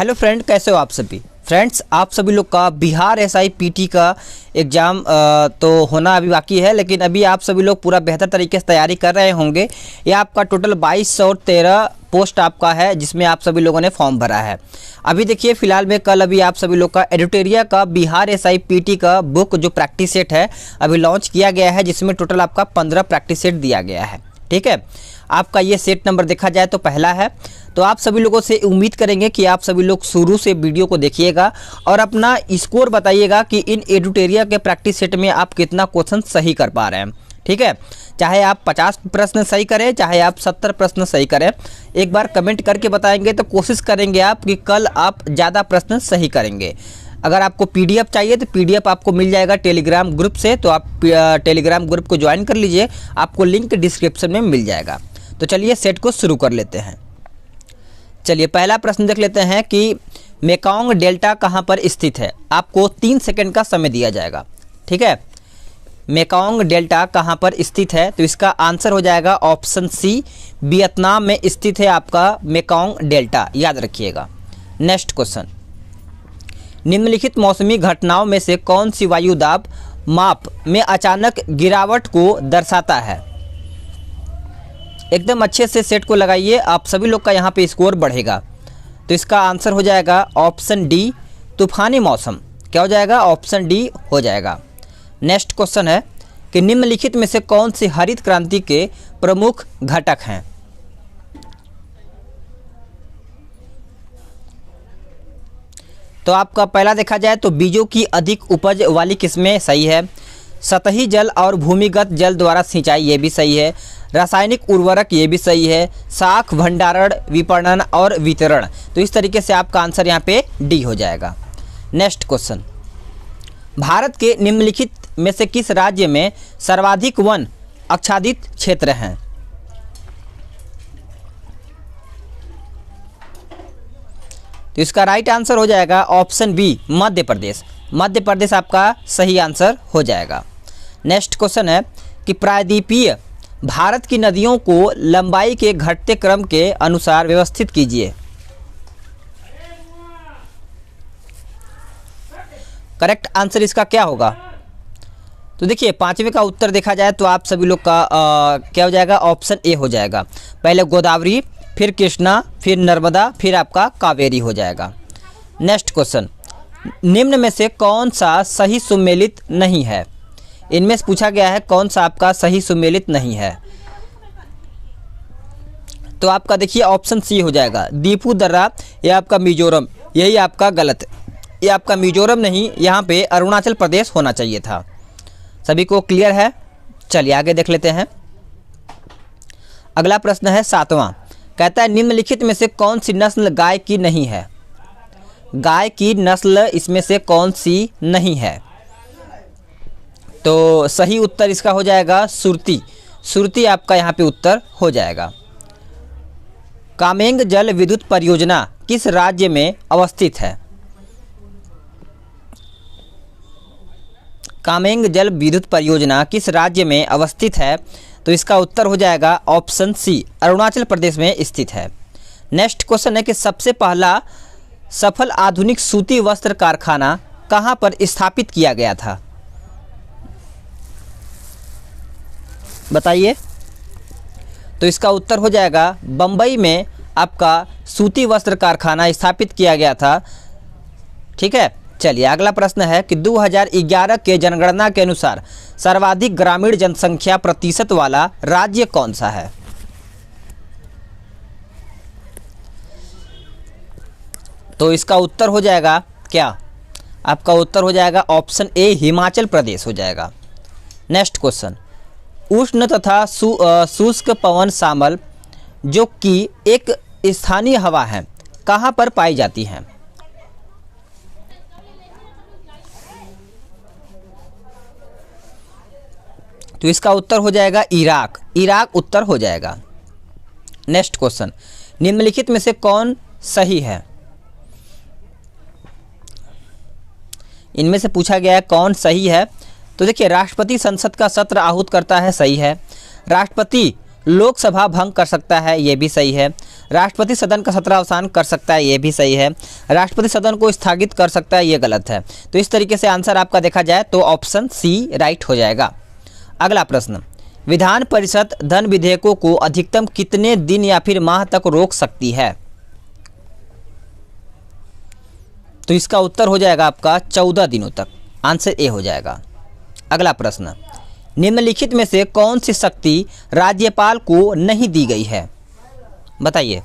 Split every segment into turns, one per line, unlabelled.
Hello friend, कैसे हो आप सभी। फ्रेंड्स, आप सभी लोग का बिहार एसआई पीटी का एग्ज़ाम तो होना अभी बाकी है, लेकिन अभी आप सभी लोग पूरा बेहतर तरीके से तैयारी कर रहे होंगे। ये आपका टोटल 2213 पोस्ट आपका है, जिसमें आप सभी लोगों ने फॉर्म भरा है। अभी देखिए, फिलहाल में कल अभी आप सभी लोग का एडिटोरिया का बिहार एसआई पीटी का बुक जो प्रैक्टिस सेट है अभी लॉन्च किया गया है, जिसमें टोटल आपका 15 प्रैक्टिस सेट दिया गया है। ठीक है, आपका ये सेट नंबर देखा जाए तो पहला है। तो आप सभी लोगों से उम्मीद करेंगे कि आप सभी लोग शुरू से वीडियो को देखिएगा और अपना स्कोर बताइएगा कि इन एडिटोरिया के प्रैक्टिस सेट में आप कितना क्वेश्चन सही कर पा रहे हैं। ठीक है, चाहे आप 50 प्रश्न सही करें, चाहे आप 70 प्रश्न सही करें, एक बार कमेंट करके बताएंगे तो कोशिश करेंगे आप कि कल आप ज़्यादा प्रश्न सही करेंगे। अगर आपको पीडीएफ चाहिए तो पीडीएफ आपको मिल जाएगा टेलीग्राम ग्रुप से, तो आप टेलीग्राम ग्रुप को ज्वाइन कर लीजिए, आपको लिंक डिस्क्रिप्शन में मिल जाएगा। तो चलिए सेट को शुरू कर लेते हैं। चलिए पहला प्रश्न देख लेते हैं कि मेकॉन्ग डेल्टा कहाँ पर स्थित है। आपको 3 सेकंड का समय दिया जाएगा। ठीक है, मेकॉन्ग डेल्टा कहाँ पर स्थित है, तो इसका आंसर हो जाएगा ऑप्शन सी, वियतनाम में स्थित है आपका मेकॉन्ग डेल्टा, याद रखिएगा। नेक्स्ट क्वेश्चन, निम्नलिखित मौसमी घटनाओं में से कौन सी वायु दाब माप में अचानक गिरावट को दर्शाता है। एकदम अच्छे से सेट को लगाइए, आप सभी लोग का यहाँ पे स्कोर बढ़ेगा। तो इसका आंसर हो जाएगा ऑप्शन डी, तूफानी मौसम। क्या हो जाएगा? ऑप्शन डी हो जाएगा। नेक्स्ट क्वेश्चन है कि निम्नलिखित में से कौन सी हरित क्रांति के प्रमुख घटक हैं। तो आपका पहला देखा जाए तो बीजों की अधिक उपज वाली किस्में सही है। सतही जल और भूमिगत जल द्वारा सिंचाई, ये भी सही है। रासायनिक उर्वरक, ये भी सही है। शाख भंडारण, विपणन और वितरण, तो इस तरीके से आपका आंसर यहाँ पे डी हो जाएगा। नेक्स्ट क्वेश्चन, भारत के निम्नलिखित में से किस राज्य में सर्वाधिक वन आच्छादित क्षेत्र हैं। तो इसका राइट आंसर हो जाएगा ऑप्शन बी, मध्य प्रदेश। मध्य प्रदेश आपका सही आंसर हो जाएगा। नेक्स्ट क्वेश्चन है कि प्रायद्वीपीय भारत की नदियों को लंबाई के घटते क्रम के अनुसार व्यवस्थित कीजिए। करेक्ट आंसर इसका क्या होगा? तो देखिए, पांचवें का उत्तर देखा जाए तो आप सभी लोग का क्या हो जाएगा? ऑप्शन ए हो जाएगा। पहले गोदावरी, फिर कृष्णा, फिर नर्मदा, फिर आपका कावेरी हो जाएगा। नेक्स्ट क्वेश्चन, निम्न में से कौन सा सही सुमेलित नहीं है। इनमें से पूछा गया है कौन सा आपका सही सुमेलित नहीं है। तो आपका देखिए ऑप्शन सी हो जाएगा, दीपू दर्रा, यह आपका मिजोरम, यही आपका गलत है। ये आपका मिजोरम नहीं, यहाँ पे अरुणाचल प्रदेश होना चाहिए था। सभी को क्लियर है? चलिए आगे देख लेते हैं। अगला प्रश्न है 7वां, कहता है निम्नलिखित में से कौन सी नस्ल गाय की नहीं है। गाय की नस्ल इसमें से कौन सी नहीं है। तो सही उत्तर इसका हो जाएगा सुरती। सुरती आपका यहाँ पे उत्तर हो जाएगा। कामेंग जल विद्युत परियोजना किस राज्य में अवस्थित है। कामेंग जल विद्युत परियोजना किस राज्य में अवस्थित है, तो इसका उत्तर हो जाएगा ऑप्शन सी, अरुणाचल प्रदेश में स्थित है। नेक्स्ट क्वेश्चन है कि सबसे पहला सफल आधुनिक सूती वस्त्र कारखाना कहाँ पर स्थापित किया गया था। बताइए। तो इसका उत्तर हो जाएगा बम्बई में आपका सूती वस्त्र कारखाना स्थापित किया गया था। ठीक है, चलिए अगला प्रश्न है कि 2011 के जनगणना के अनुसार सर्वाधिक ग्रामीण जनसंख्या प्रतिशत वाला राज्य कौन सा है। तो इसका उत्तर हो जाएगा क्या? आपका उत्तर हो जाएगा ऑप्शन ए, हिमाचल प्रदेश हो जाएगा। नेक्स्ट क्वेश्चन, उष्ण तथा शुष्क पवन शामल जो कि एक स्थानीय हवा है, कहाँ पर पाई जाती हैं। तो इसका उत्तर हो जाएगा इराक। इराक उत्तर हो जाएगा। नेक्स्ट क्वेश्चन, निम्नलिखित में से कौन सही है। इनमें से पूछा गया है कौन सही है। तो देखिए, राष्ट्रपति संसद का सत्र आहूत करता है, सही है। राष्ट्रपति लोकसभा भंग कर सकता है, ये भी सही है। राष्ट्रपति सदन का सत्र अवसान कर सकता है, ये भी सही है। राष्ट्रपति सदन को स्थगित कर सकता है, ये गलत है। तो इस तरीके से आंसर आपका देखा जाए तो ऑप्शन सी राइट हो जाएगा। अगला प्रश्न, विधान परिषद धन विधेयकों को अधिकतम कितने दिन या फिर माह तक रोक सकती है? तो इसका उत्तर हो जाएगा आपका 14 दिनों तक। आंसर ए हो जाएगा। अगला प्रश्न, निम्नलिखित में से कौन सी शक्ति राज्यपाल को नहीं दी गई है? बताइए।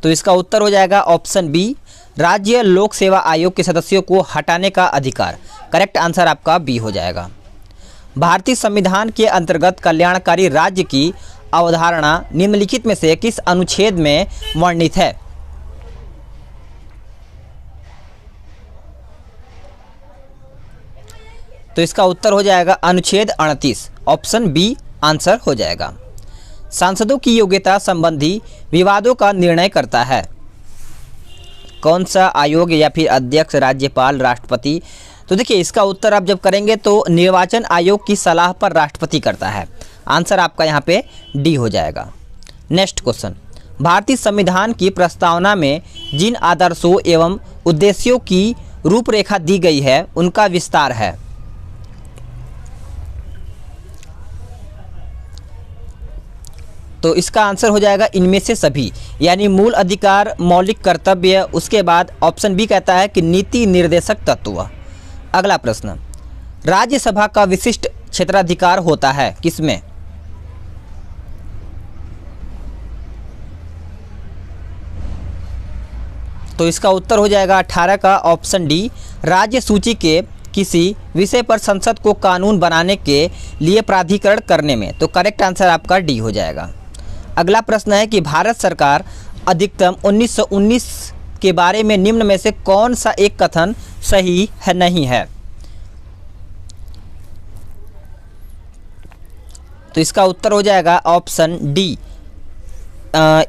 तो इसका उत्तर हो जाएगा ऑप्शन बी, राज्य लोक सेवा आयोग के सदस्यों को हटाने का अधिकार। करेक्ट आंसर आपका बी हो जाएगा। भारतीय संविधान के अंतर्गत कल्याणकारी राज्य की अवधारणा निम्नलिखित में से किस अनुच्छेद में वर्णित है? तो इसका उत्तर हो जाएगा अनुच्छेद 38। ऑप्शन बी आंसर हो जाएगा। सांसदों की योग्यता संबंधी विवादों का निर्णय करता है कौन सा आयोग या फिर अध्यक्ष, राज्यपाल, राष्ट्रपति? तो देखिए इसका उत्तर आप जब करेंगे तो निर्वाचन आयोग की सलाह पर राष्ट्रपति करता है। आंसर आपका यहाँ पे डी हो जाएगा। नेक्स्ट क्वेश्चन, भारतीय संविधान की प्रस्तावना में जिन आदर्शों एवं उद्देश्यों की रूपरेखा दी गई है उनका विस्तार है? तो इसका आंसर हो जाएगा इनमें से सभी, यानी मूल अधिकार, मौलिक कर्तव्य। उसके बाद ऑप्शन बी कहता है कि नीति निर्देशक तत्व। अगला प्रश्न, राज्यसभा का विशिष्ट क्षेत्राधिकार होता है किसमें? तो इसका उत्तर हो जाएगा 18 का ऑप्शन डी, राज्य सूची के किसी विषय पर संसद को कानून बनाने के लिए प्राधिकरण करने में। तो करेक्ट आंसर आपका डी हो जाएगा। अगला प्रश्न है कि भारत सरकार अधिकतम 1919 के बारे में निम्न में से कौन सा एक कथन सही है नहीं है? तो इसका उत्तर हो जाएगा ऑप्शन डी,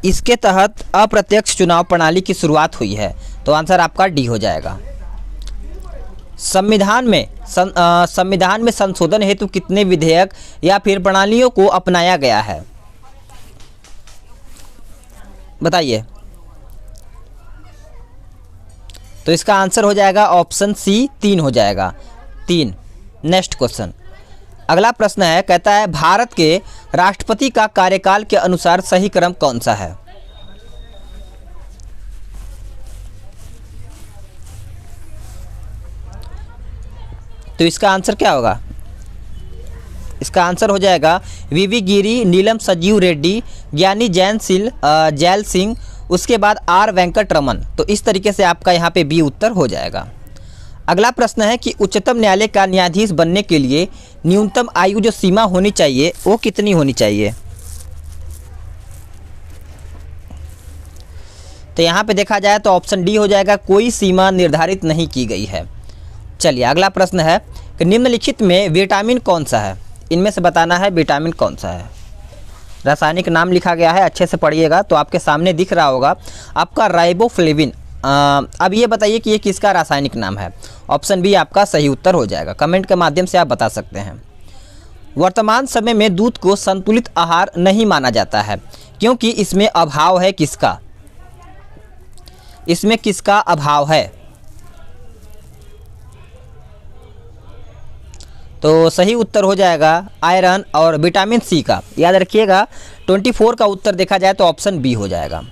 इसके तहत अप्रत्यक्ष चुनाव प्रणाली की शुरुआत हुई है। तो आंसर आपका डी हो जाएगा। संविधान में संशोधन हेतु कितने विधेयक या फिर प्रणालियों को अपनाया गया है? बताइए। तो इसका आंसर हो जाएगा ऑप्शन सी 3 हो जाएगा, 3। नेक्स्ट क्वेश्चन, अगला प्रश्न है, कहता है भारत के राष्ट्रपति का कार्यकाल के अनुसार सही क्रम कौन सा है? तो इसका आंसर क्या होगा? इसका आंसर हो जाएगा वीवी गिरी, नीलम संजीव रेड्डी, ज्ञानी जैल सिंह, उसके बाद आर वेंकट रमन। तो इस तरीके से आपका यहाँ पे बी उत्तर हो जाएगा। अगला प्रश्न है कि उच्चतम न्यायालय का न्यायाधीश बनने के लिए न्यूनतम आयु जो सीमा होनी चाहिए वो कितनी होनी चाहिए? तो यहाँ पे देखा जाए तो ऑप्शन डी हो जाएगा, कोई सीमा निर्धारित नहीं की गई है। चलिए अगला प्रश्न है कि निम्नलिखित में विटामिन कौन सा है? इनमें से बताना है विटामिन कौन सा है। रासायनिक नाम लिखा गया है, अच्छे से पढ़िएगा। तो आपके सामने दिख रहा होगा आपका राइबोफ्लेविन। अब ये बताइए कि ये किसका रासायनिक नाम है? ऑप्शन बी आपका सही उत्तर हो जाएगा। कमेंट के माध्यम से आप बता सकते हैं। वर्तमान समय में दूध को संतुलित आहार नहीं माना जाता है क्योंकि इसमें अभाव है किसका? इसमें किसका अभाव है? तो सही उत्तर हो जाएगा आयरन और विटामिन सी का। याद रखिएगा 24 का उत्तर देखा जाए तो ऑप्शन बी हो जाएगा।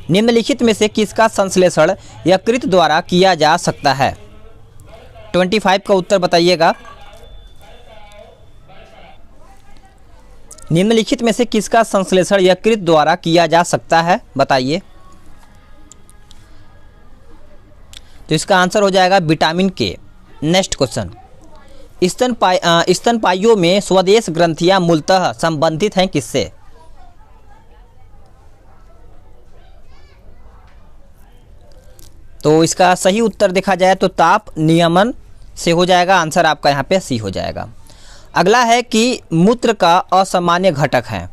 निम्नलिखित में से किसका संश्लेषण यकृत द्वारा किया जा सकता है? 25 का उत्तर बताइएगा। निम्नलिखित में से किसका संश्लेषण यकृत द्वारा किया जा सकता है? बताइए। तो इसका आंसर हो जाएगा विटामिन के। नेक्स्ट क्वेश्चन, स्तनपाइयों में स्वदेश ग्रंथियां मूलतः संबंधित हैं किससे? तो इसका सही उत्तर देखा जाए तो ताप नियमन से हो जाएगा। आंसर आपका यहाँ पे सी हो जाएगा। अगला है कि मूत्र का असामान्य घटक है।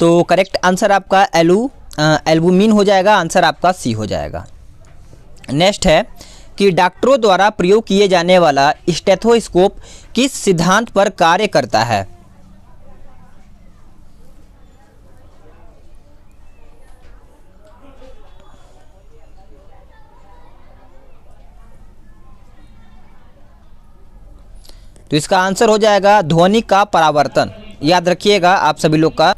तो करेक्ट आंसर आपका एल्बुमिन हो जाएगा। आंसर आपका सी हो जाएगा। नेक्स्ट है कि डॉक्टरों द्वारा प्रयोग किए जाने वाला स्टेथोस्कोप किस सिद्धांत पर कार्य करता है? तो इसका आंसर हो जाएगा ध्वनि का परावर्तन। याद रखिएगा आप सभी लोग का,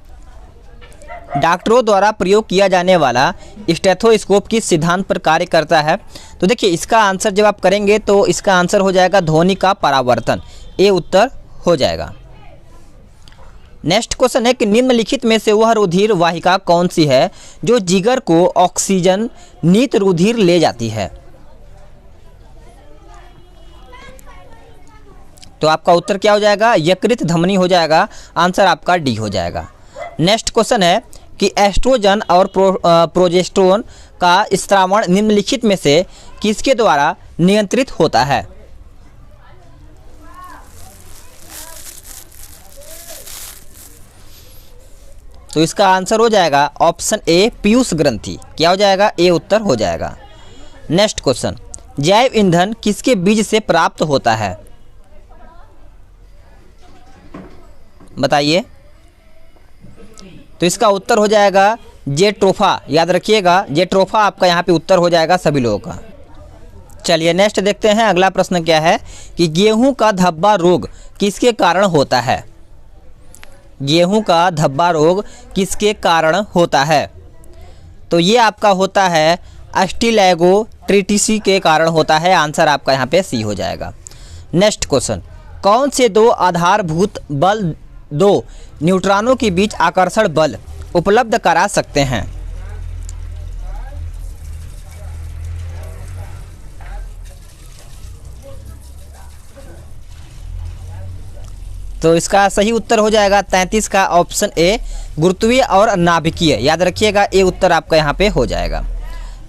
डॉक्टरों द्वारा प्रयोग किया जाने वाला स्टेथोस्कोप किस सिद्धांत पर कार्य करता है? तो देखिए इसका आंसर जब आप करेंगे तो इसका आंसर हो जाएगा ध्वनि का परावर्तन। ए उत्तर हो जाएगा। नेक्स्ट क्वेश्चन है कि निम्नलिखित में से वह रुधिर वाहिका कौन सी है जो जिगर को ऑक्सीजन नीत रुधिर ले जाती है? तो आपका उत्तर क्या हो जाएगा? यकृत धमनी हो जाएगा। आंसर आपका डी हो जाएगा। नेक्स्ट क्वेश्चन है कि एस्ट्रोजन और प्रोजेस्टेरोन का स्रावण निम्नलिखित में से किसके द्वारा नियंत्रित होता है? तो इसका आंसर हो जाएगा ऑप्शन ए पीयूष ग्रंथि। क्या हो जाएगा? ए उत्तर हो जाएगा। नेक्स्ट क्वेश्चन, जैव ईंधन किसके बीज से प्राप्त होता है? बताइए। तो इसका उत्तर हो जाएगा जेट्रोफा। याद रखिएगा जेट्रोफा आपका यहाँ पे उत्तर हो जाएगा सभी लोगों का। चलिए नेक्स्ट देखते हैं। अगला प्रश्न क्या है कि गेहूं का धब्बा रोग किसके कारण होता है? गेहूं का धब्बा रोग किसके कारण होता है? तो ये आपका होता है अस्टिलैगोट्रिटिसी के कारण होता है। आंसर आपका यहाँ पे सी हो जाएगा। नेक्स्ट क्वेश्चन, कौन से दो आधारभूत बल दो न्यूट्रॉनों के बीच आकर्षण बल उपलब्ध करा सकते हैं? तो इसका सही उत्तर हो जाएगा 33 का ऑप्शन ए गुरुत्वीय और नाभिकीय। याद रखिएगा ए उत्तर आपका यहाँ पे हो जाएगा।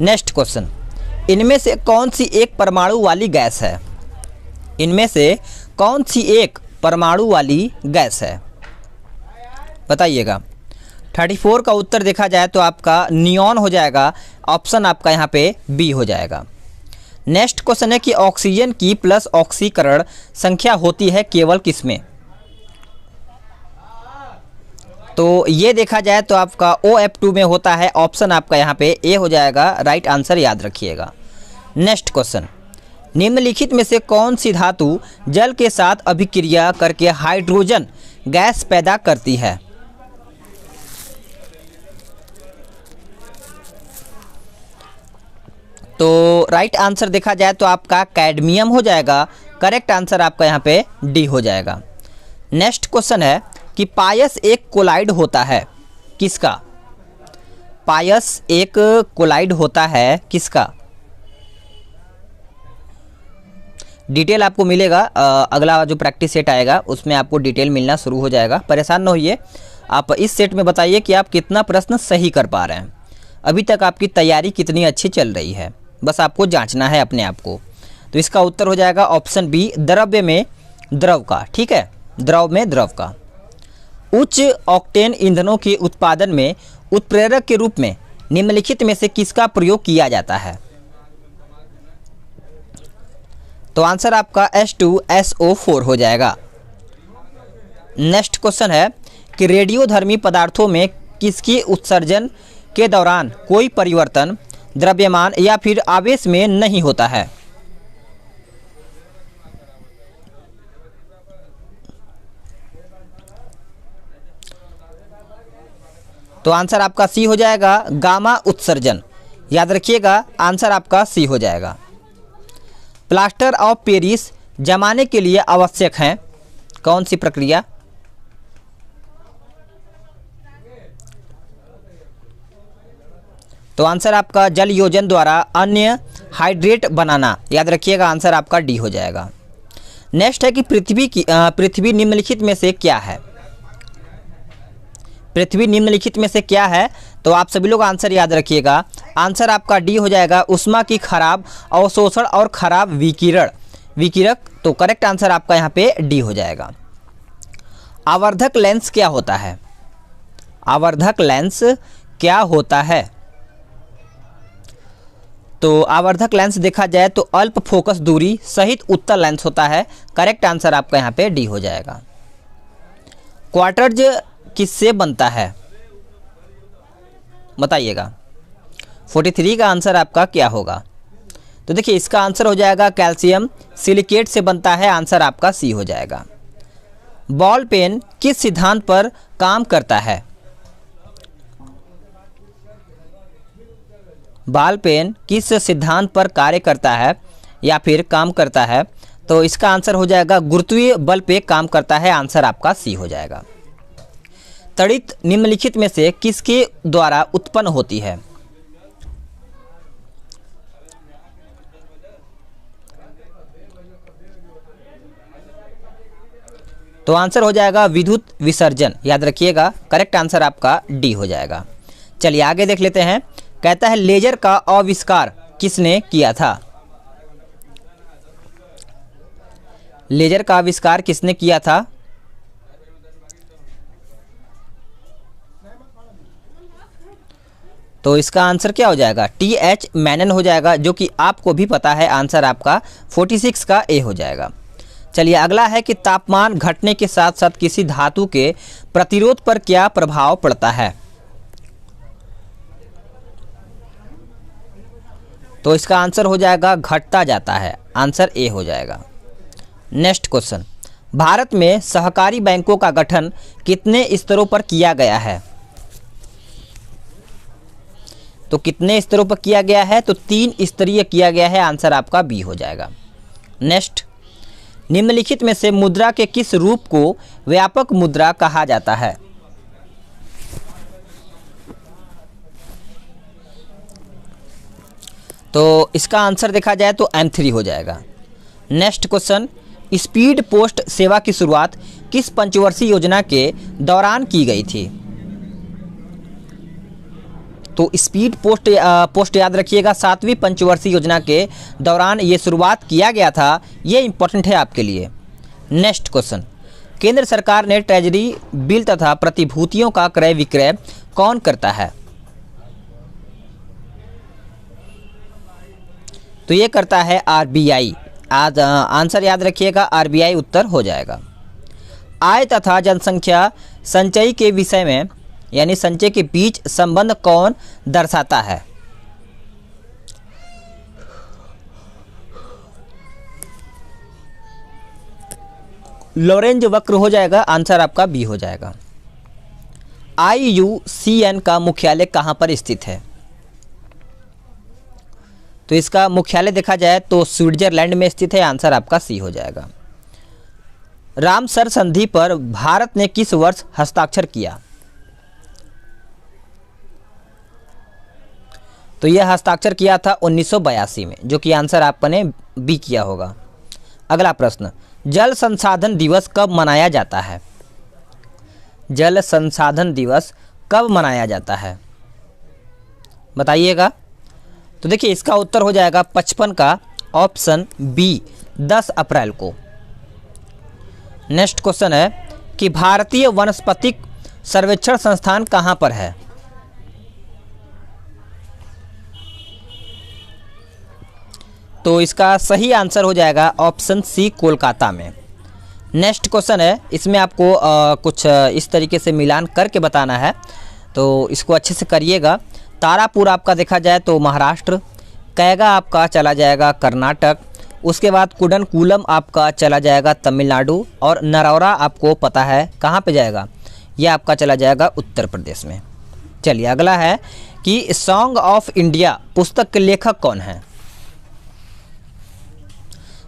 नेक्स्ट क्वेश्चन, इनमें से कौन सी एक परमाणु वाली गैस है? इनमें से कौन सी एक परमाणु वाली गैस है? बताइएगा। 34 का उत्तर देखा जाए तो आपका नियॉन हो जाएगा। ऑप्शन आपका यहाँ पे बी हो जाएगा। नेक्स्ट क्वेश्चन है कि ऑक्सीजन की प्लस ऑक्सीकरण संख्या होती है केवल किसमें? तो ये देखा जाए तो आपका OF2 में होता है। ऑप्शन आपका यहाँ पे ए हो जाएगा। राइट आंसर याद रखिएगा। नेक्स्ट क्वेश्चन, निम्नलिखित में से कौन सी धातु जल के साथ अभिक्रिया करके हाइड्रोजन गैस पैदा करती है? तो राइट आंसर देखा जाए तो आपका कैडमियम हो जाएगा। करेक्ट आंसर आपका यहाँ पे डी हो जाएगा। नेक्स्ट क्वेश्चन है कि पायस एक कोलाइड होता है किसका? पायस एक कोलाइड होता है किसका? डिटेल आपको मिलेगा। अगला जो प्रैक्टिस सेट आएगा उसमें आपको डिटेल मिलना शुरू हो जाएगा। परेशान न होइए। आप इस सेट में बताइए कि आप कितना प्रश्न सही कर पा रहे हैं। अभी तक आपकी तैयारी कितनी अच्छी चल रही है, बस आपको जांचना है अपने आप को। तो इसका उत्तर हो जाएगा ऑप्शन बी द्रव्य में द्रव का। ठीक है, द्रव में द्रव का। उच्च ऑक्टेन ईंधनों के उत्पादन में उत्प्रेरक के रूप में निम्नलिखित में से किसका प्रयोग किया जाता है? तो आंसर आपका H2SO4 हो जाएगा। नेक्स्ट क्वेश्चन है कि रेडियोधर्मी पदार्थों में किसकी उत्सर्जन के दौरान कोई परिवर्तन द्रव्यमान या फिर आवेश में नहीं होता है? तो आंसर आपका सी हो जाएगा गामा उत्सर्जन। याद रखिएगा आंसर आपका सी हो जाएगा। प्लास्टर ऑफ पेरिस जमाने के लिए आवश्यक है कौन सी प्रक्रिया? तो आंसर आपका जल योजन द्वारा अन्य हाइड्रेट बनाना। याद रखिएगा आंसर आपका डी हो जाएगा। नेक्स्ट है कि पृथ्वी निम्नलिखित में से क्या है? पृथ्वी निम्नलिखित में से क्या है? तो आप सभी लोग आंसर याद रखिएगा। आंसर आपका डी हो जाएगा उष्मा की खराब अवशोषण और खराब विकिरक। तो करेक्ट आंसर आपका यहाँ पे डी हो जाएगा। आवर्धक लेंस क्या होता है? आवर्धक लेंस क्या होता है? तो आवर्धक लेंस देखा जाए तो अल्प फोकस दूरी सहित उत्तल लेंस होता है। करेक्ट आंसर आपका यहाँ पे डी हो जाएगा। क्वार्टज किससे बनता है, बताइएगा। 43 का आंसर आपका क्या होगा? तो देखिए इसका आंसर हो जाएगा कैल्शियम सिलिकेट से बनता है। आंसर आपका सी हो जाएगा। बॉल पेन किस सिद्धांत पर काम करता है? बॉल पेन किस सिद्धांत पर कार्य करता है या फिर काम करता है? तो इसका आंसर हो जाएगा गुरुत्वीय बल पे काम करता है। आंसर आपका सी हो जाएगा। तड़ित निम्नलिखित में से किसके द्वारा उत्पन्न होती है? तो आंसर हो जाएगा विद्युत विसर्जन, याद रखिएगा। करेक्ट आंसर आपका डी हो जाएगा। चलिए आगे देख लेते हैं। कहता है लेजर का आविष्कार किसने किया था? लेजर का आविष्कार किसने किया था? तो इसका आंसर क्या हो जाएगा? टी.एच. मैनन हो जाएगा, जो कि आपको भी पता है। आंसर आपका 46 का ए हो जाएगा। चलिए अगला है कि तापमान घटने के साथ साथ किसी धातु के प्रतिरोध पर क्या प्रभाव पड़ता है? तो इसका आंसर हो जाएगा घटता जाता है। आंसर ए हो जाएगा। नेक्स्ट क्वेश्चन, भारत में सहकारी बैंकों का गठन कितने स्तरों पर किया गया है? तो कितने स्तरों पर किया गया है? तो 3 स्तरीय किया गया है। आंसर आपका बी हो जाएगा। नेक्स्ट, निम्नलिखित में से मुद्रा के किस रूप को व्यापक मुद्रा कहा जाता है? तो इसका आंसर देखा जाए तो M3 हो जाएगा। नेक्स्ट क्वेश्चन, स्पीड पोस्ट सेवा की शुरुआत किस पंचवर्षीय योजना के दौरान की गई थी? तो स्पीड पोस्ट याद रखिएगा 7वीं पंचवर्षीय योजना के दौरान ये शुरुआत किया गया था। ये इंपॉर्टेंट है आपके लिए। नेक्स्ट क्वेश्चन, केंद्र सरकार ने ट्रेजरी बिल तथा प्रतिभूतियों का क्रय विक्रय कौन करता है? तो ये करता है RBI। आज आंसर याद रखिएगा RBI उत्तर हो जाएगा। आय तथा जनसंख्या संचय के विषय में यानी संचय के बीच संबंध कौन दर्शाता है? लॉरेंज वक्र हो जाएगा। आंसर आपका बी हो जाएगा। IUCN का मुख्यालय कहां पर स्थित है? तो इसका मुख्यालय देखा जाए तो स्विट्जरलैंड में स्थित है। आंसर आपका सी हो जाएगा। रामसर संधि पर भारत ने किस वर्ष हस्ताक्षर किया? तो यह हस्ताक्षर किया था 1982 में, जो कि आंसर आपने बी किया होगा। अगला प्रश्न, जल संसाधन दिवस कब मनाया जाता है? जल संसाधन दिवस कब मनाया जाता है, बताइएगा। तो देखिए इसका उत्तर हो जाएगा 55 का ऑप्शन बी, 10 अप्रैल को। नेक्स्ट क्वेश्चन है कि भारतीय वनस्पतिक सर्वेक्षण संस्थान कहाँ पर है? तो इसका सही आंसर हो जाएगा ऑप्शन सी, कोलकाता में। नेक्स्ट क्वेश्चन है, इसमें आपको कुछ इस तरीके से मिलान करके बताना है, तो इसको अच्छे से करिएगा। तारापुर आपका देखा जाए तो महाराष्ट्र, कैगा आपका चला जाएगा कर्नाटक, उसके बाद कुडनकूलम आपका चला जाएगा तमिलनाडु, और नरौरा आपको पता है कहाँ पे जाएगा, यह आपका चला जाएगा उत्तर प्रदेश में। चलिए अगला है कि सॉन्ग ऑफ इंडिया पुस्तक के लेखक कौन है?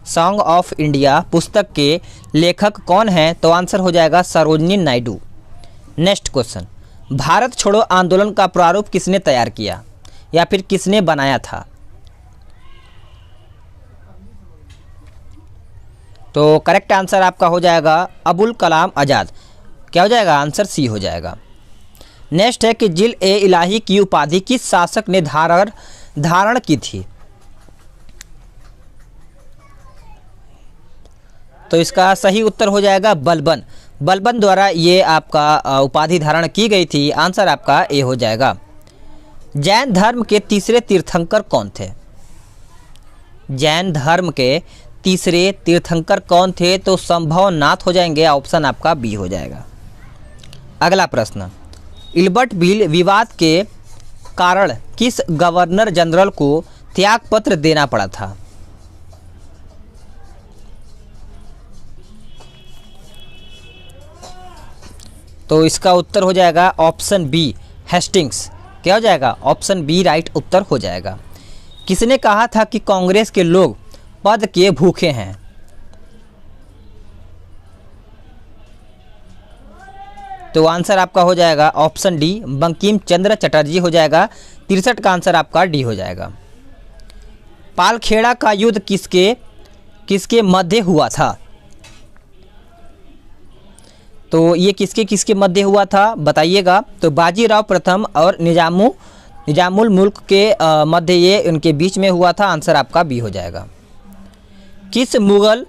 सॉन्ग ऑफ इंडिया पुस्तक के लेखक कौन है? तो आंसर हो जाएगा सरोजिनी नायडू। नेक्स्ट क्वेश्चन, भारत छोड़ो आंदोलन का प्रारूप किसने तैयार किया या फिर किसने बनाया था? तो करेक्ट आंसर आपका हो जाएगा अबुल कलाम आज़ाद। क्या हो जाएगा? आंसर सी हो जाएगा। नेक्स्ट है कि जिल ए इलाही की उपाधि किस शासक ने धारण की थी? तो इसका सही उत्तर हो जाएगा बलबन। बलबन द्वारा ये आपका उपाधि धारण की गई थी। आंसर आपका ए हो जाएगा। जैन धर्म के तीसरे तीर्थंकर कौन थे? जैन धर्म के तीसरे तीर्थंकर कौन थे? तो संभव नाथ हो जाएंगे, ऑप्शन आपका बी हो जाएगा। अगला प्रश्न, इल्बर्ट बिल विवाद के कारण किस गवर्नर जनरल को त्यागपत्र देना पड़ा था? तो इसका उत्तर हो जाएगा ऑप्शन बी, हेस्टिंग्स। क्या हो जाएगा? ऑप्शन बी राइट उत्तर हो जाएगा। किसने कहा था कि कांग्रेस के लोग पद के भूखे हैं? तो आंसर आपका हो जाएगा ऑप्शन डी, बंकिम चंद्र चटर्जी हो जाएगा। 63 का आंसर आपका डी हो जाएगा। पालखेड़ा का युद्ध किसके मध्य हुआ था? तो ये किसके मध्य हुआ था बताइएगा। तो बाजीराव प्रथम और निजामुल मुल्क के मध्य ये उनके बीच में हुआ था। आंसर आपका बी हो जाएगा। किस मुगल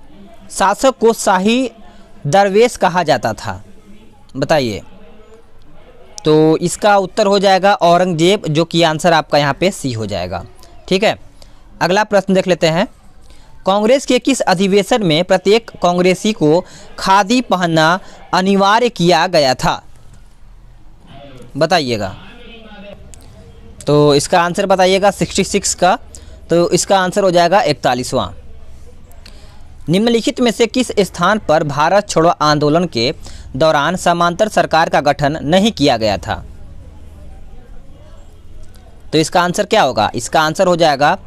शासक को शाही दरवेश कहा जाता था? बताइए। तो इसका उत्तर हो जाएगा औरंगजेब, जो कि आंसर आपका यहाँ पे सी हो जाएगा। ठीक है, अगला प्रश्न देख लेते हैं। कांग्रेस के किस अधिवेशन में प्रत्येक कांग्रेसी को खादी पहनना अनिवार्य किया गया था? बताइएगा। तो इसका आंसर बताइएगा 66 का। तो इसका आंसर हो जाएगा 41वां। निम्नलिखित में से किस स्थान पर भारत छोड़ो आंदोलन के दौरान समांतर सरकार का गठन नहीं किया गया था? तो इसका आंसर क्या होगा? इसका आंसर हो जाएगा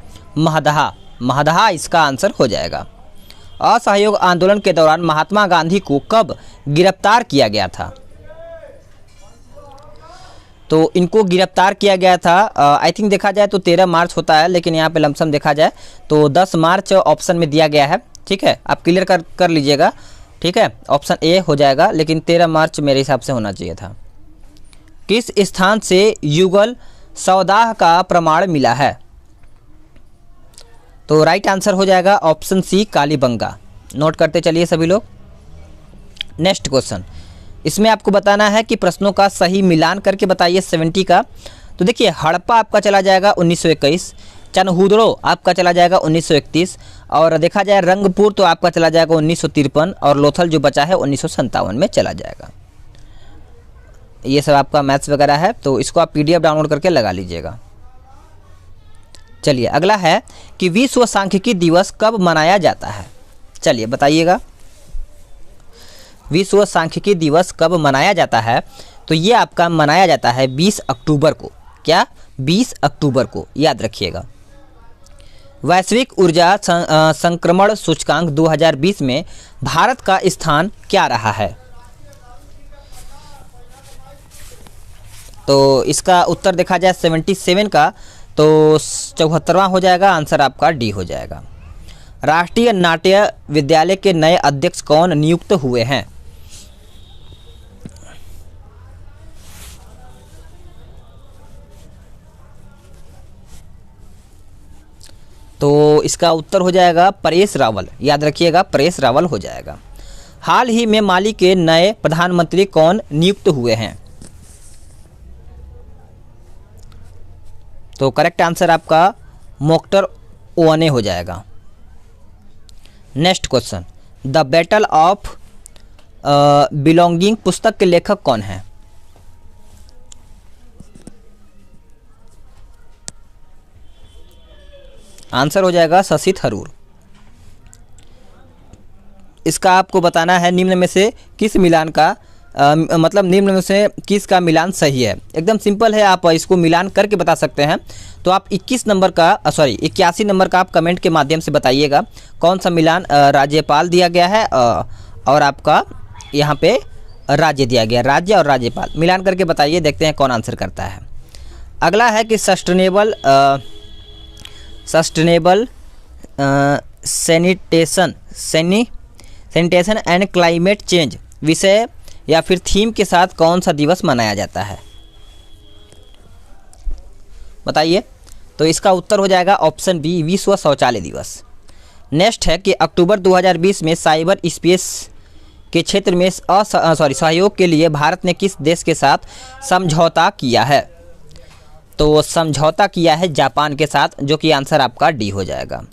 महदहा इसका आंसर हो जाएगा। असहयोग आंदोलन के दौरान महात्मा गांधी को कब गिरफ्तार किया गया था? तो इनको गिरफ्तार किया गया था आई थिंक देखा जाए तो 13 मार्च होता है, लेकिन यहाँ पे लमसम देखा जाए तो 10 मार्च ऑप्शन में दिया गया है। ठीक है, आप क्लियर कर लीजिएगा। ठीक है, ऑप्शन ए हो जाएगा, लेकिन 13 मार्च मेरे हिसाब से होना चाहिए था। किस स्थान से युगल सौदाह का प्रमाण मिला है? तो राइट आंसर हो जाएगा ऑप्शन सी, कालीबंगा। नोट करते चलिए सभी लोग। नेक्स्ट क्वेश्चन, इसमें आपको बताना है कि प्रश्नों का सही मिलान करके बताइए 70 का। तो देखिए, हड़प्पा आपका चला जाएगा 1921, चनहुदड़ो आपका चला जाएगा 1931, और देखा जाए रंगपुर तो आपका चला जाएगा 1953, और लोथल जो बचा है 1957 में चला जाएगा। ये सब आपका मैथ्स वगैरह है, तो इसको आप PDF डाउनलोड करके लगा लीजिएगा। चलिए, अगला है कि विश्व सांख्यिकी दिवस कब मनाया जाता है? चलिए बताइएगा, विश्व सांख्यिकी दिवस कब मनाया जाता है? तो ये आपका मनाया जाता है 20 अक्टूबर को। क्या? 20 अक्टूबर को, याद रखिएगा। वैश्विक ऊर्जा संक्रमण सूचकांक 2020 में भारत का स्थान क्या रहा है? तो इसका उत्तर देखा जाए 77 का, तो 74वां हो जाएगा। आंसर आपका डी हो जाएगा। राष्ट्रीय नाट्य विद्यालय के नए अध्यक्ष कौन नियुक्त हुए हैं? तो इसका उत्तर हो जाएगा परेश रावल। याद रखिएगा, परेश रावल हो जाएगा। हाल ही में माली के नए प्रधानमंत्री कौन नियुक्त हुए हैं? तो करेक्ट आंसर आपका मोख्तर ओवने हो जाएगा। Next question, the battle of belonging पुस्तक के लेखक कौन है? आंसर हो जाएगा शशि थरूर। इसका आपको बताना है निम्न में से किस मिलान का मतलब निम्न में से किसका मिलान सही है। एकदम सिंपल है, आप इसको मिलान करके बता सकते हैं। तो आप 81 नंबर का 81 नंबर का आप कमेंट के माध्यम से बताइएगा कौन सा मिलान राज्यपाल दिया गया है और आपका यहाँ पे राज्य दिया गया, राज्य और राज्यपाल मिलान करके बताइए, देखते हैं कौन आंसर करता है। अगला है कि sustainable sanitation and climate change विषय या फिर थीम के साथ कौन सा दिवस मनाया जाता है? बताइए। तो इसका उत्तर हो जाएगा ऑप्शन बी, विश्व शौचालय दिवस। नेक्स्ट है कि अक्टूबर 2020 में साइबर स्पेस के क्षेत्र में सहयोग के लिए भारत ने किस देश के साथ समझौता किया है? तो समझौता किया है जापान के साथ, जो कि आंसर आपका डी हो जाएगा।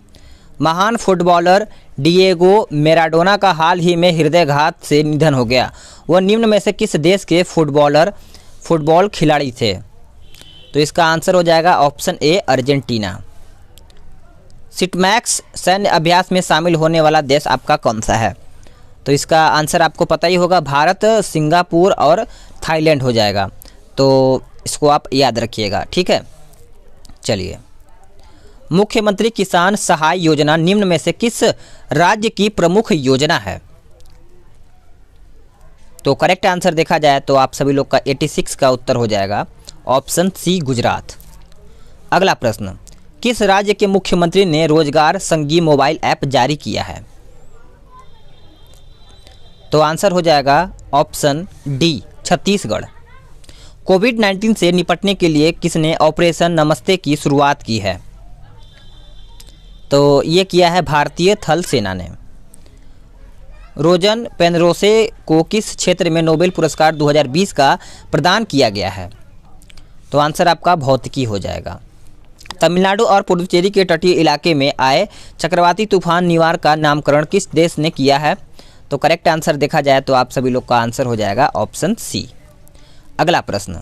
महान फुटबॉलर डिएगो मैराडोना का हाल ही में हृदयघात से निधन हो गया। वह निम्न में से किस देश के फुटबॉल खिलाड़ी थे? तो इसका आंसर हो जाएगा ऑप्शन ए अर्जेंटीना। सिटमैक्स सैन्य अभ्यास में शामिल होने वाला देश आपका कौन सा है? तो इसका आंसर आपको पता ही होगा, भारत, सिंगापुर और थाईलैंड हो जाएगा। तो इसको आप याद रखिएगा, ठीक है। चलिए, मुख्यमंत्री किसान सहाय योजना निम्न में से किस राज्य की प्रमुख योजना है? तो करेक्ट आंसर देखा जाए तो आप सभी लोग का 86 का उत्तर हो जाएगा ऑप्शन सी गुजरात। अगला प्रश्न, किस राज्य के मुख्यमंत्री ने रोजगार संगी मोबाइल ऐप जारी किया है? तो आंसर हो जाएगा ऑप्शन डी छत्तीसगढ़। कोविड-19 से निपटने के लिए किसने ऑपरेशन नमस्ते की शुरुआत की है? तो ये किया है भारतीय थल सेना ने। रोजन पेनरोसे को किस क्षेत्र में नोबेल पुरस्कार 2020 का प्रदान किया गया है? तो आंसर आपका भौतिकी हो जाएगा। तमिलनाडु और पुडुचेरी के तटीय इलाके में आए चक्रवाती तूफान निवार का नामकरण किस देश ने किया है? तो करेक्ट आंसर देखा जाए तो आप सभी लोग का आंसर हो जाएगा ऑप्शन सी। अगला प्रश्न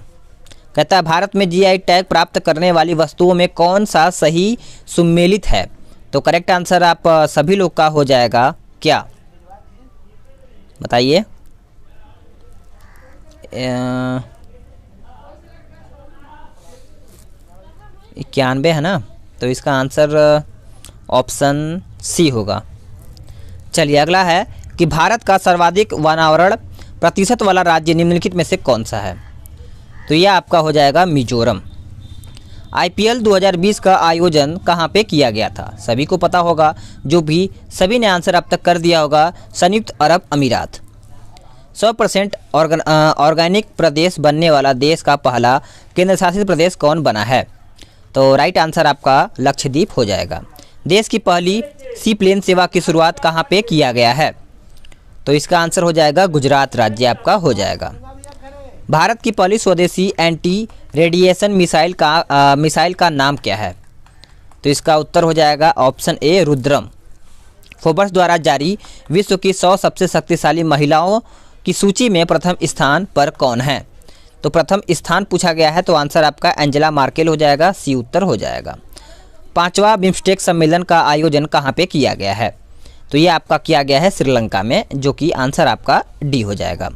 कहता है, भारत में जीआई टैग प्राप्त करने वाली वस्तुओं में कौन सा सही सुमेलित है? तो करेक्ट आंसर आप सभी लोग का हो जाएगा क्या, बताइए। 91 है ना, तो इसका आंसर ऑप्शन सी होगा। चलिए, अगला है कि भारत का सर्वाधिक वनावरण प्रतिशत वाला राज्य निम्नलिखित में से कौन सा है? तो यह आपका हो जाएगा मिजोरम। आईपीएल 2020 का आयोजन कहाँ पे किया गया था? सभी को पता होगा, सभी ने आंसर अब तक कर दिया होगा, संयुक्त अरब अमीरात। 100% ऑर्गेनिक प्रदेश बनने वाला देश का पहला केंद्र शासित प्रदेश कौन बना है? तो राइट आंसर आपका लक्षद्वीप हो जाएगा। देश की पहली सी प्लेन सेवा की शुरुआत कहाँ पे किया गया है? तो इसका आंसर हो जाएगा गुजरात राज्य आपका हो जाएगा। भारत की पहली स्वदेशी एंटी रेडिएशन मिसाइल का नाम क्या है? तो इसका उत्तर हो जाएगा ऑप्शन ए रुद्रम। फोर्ब्स द्वारा जारी विश्व की 100 सबसे शक्तिशाली महिलाओं की सूची में प्रथम स्थान पर कौन है? तो प्रथम स्थान पूछा गया है, तो आंसर आपका एंजेला मार्केल हो जाएगा, सी उत्तर हो जाएगा। 5वां बिम्स्टेक सम्मेलन का आयोजन कहाँ पे किया गया है? तो ये आपका किया गया है श्रीलंका में, जो कि आंसर आपका डी हो जाएगा।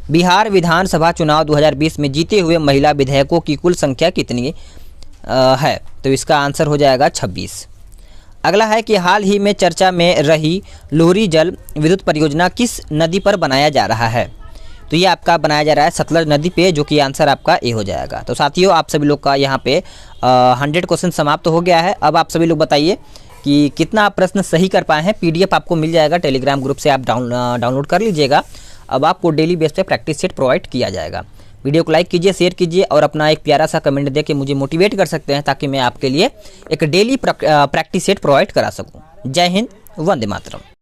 बिहार विधानसभा चुनाव 2020 में जीते हुए महिला विधायकों की कुल संख्या कितनी है? तो इसका आंसर हो जाएगा 26। अगला है कि हाल ही में चर्चा में रही लोहरी जल विद्युत परियोजना किस नदी पर बनाया जा रहा है? तो ये आपका बनाया जा रहा है सतलज नदी पे, जो कि आंसर आपका ए हो जाएगा। तो साथियों, आप सभी लोग का यहाँ पे 100 क्वेश्चन समाप्त हो गया है। अब आप सभी लोग बताइए कि कितना आप प्रश्न सही कर पाए हैं। पीडीएफ आपको मिल जाएगा, टेलीग्राम ग्रुप से आप डाउनलोड कर लीजिएगा। अब आपको डेली बेस पे प्रैक्टिस सेट प्रोवाइड किया जाएगा। वीडियो को लाइक कीजिए, शेयर कीजिए और अपना एक प्यारा सा कमेंट दे के मुझे मोटिवेट कर सकते हैं, ताकि मैं आपके लिए एक डेली प्रैक्टिस सेट प्रोवाइड करा सकूँ। जय हिंद, वंदे मातरम।